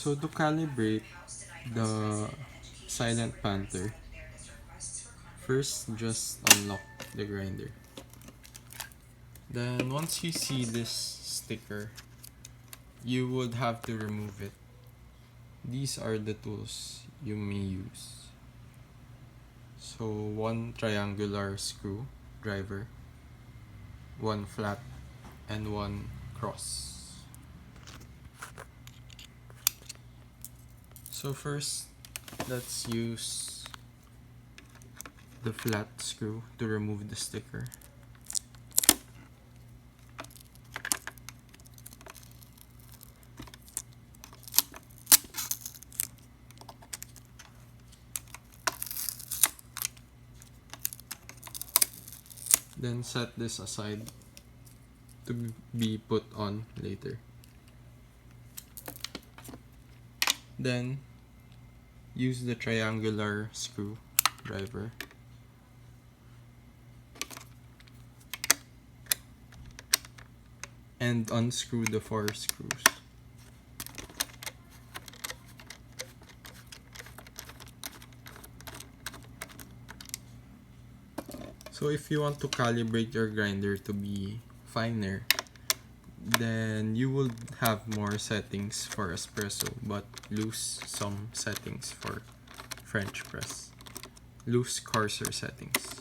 So to calibrate the silent Panther, first just unlock the grinder. Then once you see this sticker, you would have to remove it. These are the tools you may use. So one triangular screw driver, one flat, and one cross. So first, let's use the flat screw to remove the sticker. Then set this aside to be put on later. Then use the triangular screw driver and unscrew the 4 screws. So if you want to calibrate your grinder to be finer, then you will have more settings for espresso but lose some settings for French press. Lose coarser settings.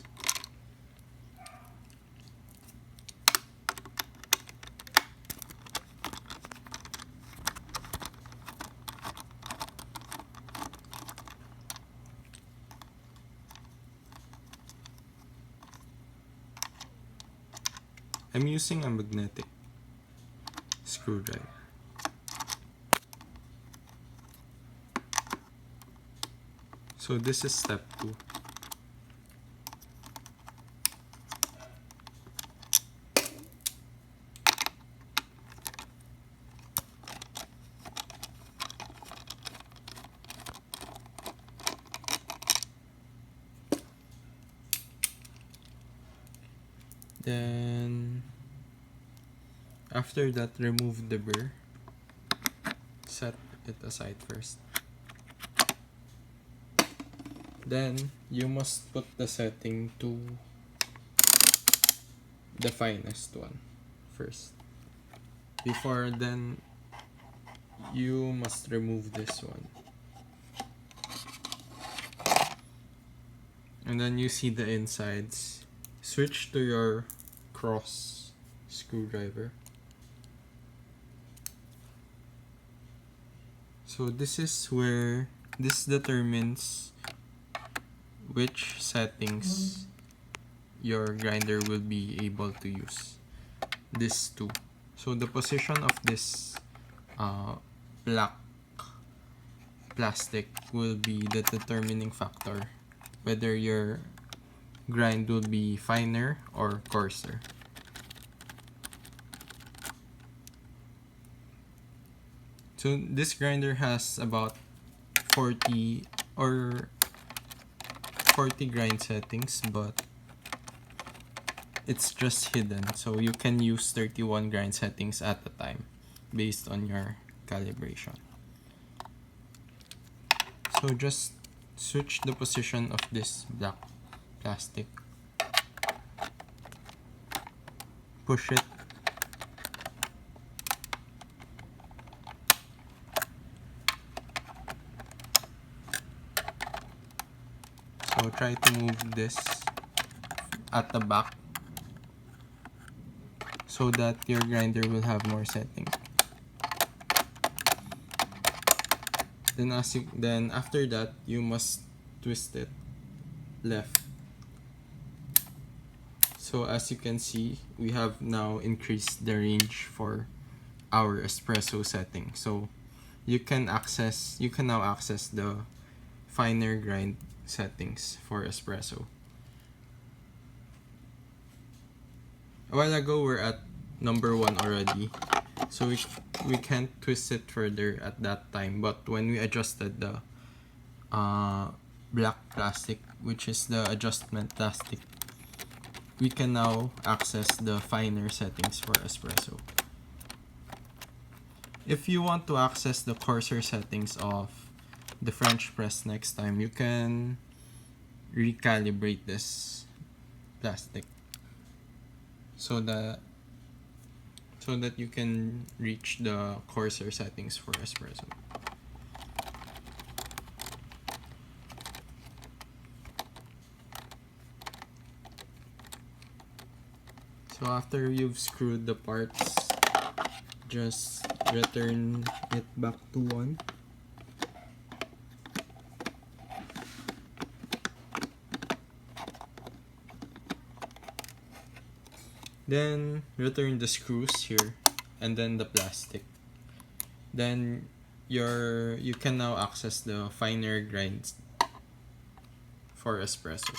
I'm using a magnetic screwdriver. So this is step 2. Then after that, remove the burr. Set it aside first. Then you must put the setting to the finest one first. Before then, you must remove this one. And then you see the insides. Switch to your cross screwdriver. So this is where this determines which settings your grinder will be able to use. This too. So the position of this black plastic will be the determining factor whether your grind will be finer or coarser. So this grinder has about 40 grind settings, but it's just hidden, so you can use 31 grind settings at a time based on your calibration. So just switch the position of this black plastic, push it, so try to move this at the back so that your grinder will have more setting. Then after that, you must twist it left. So as you can see, we have now increased the range for our espresso setting. So you can now access the finer grind settings for espresso. A while ago, we're at number 1 already, so we can't twist it further at that time. But when we adjusted the black plastic, which is the adjustment plastic, we can now access the finer settings for espresso. If you want to access the coarser settings of the French press next time, you can recalibrate this plastic so that you can reach the coarser settings for espresso. So after you've screwed the parts, just return it back to 1. Then return the screws here and then the plastic. Then you can now access the finer grinds for espresso.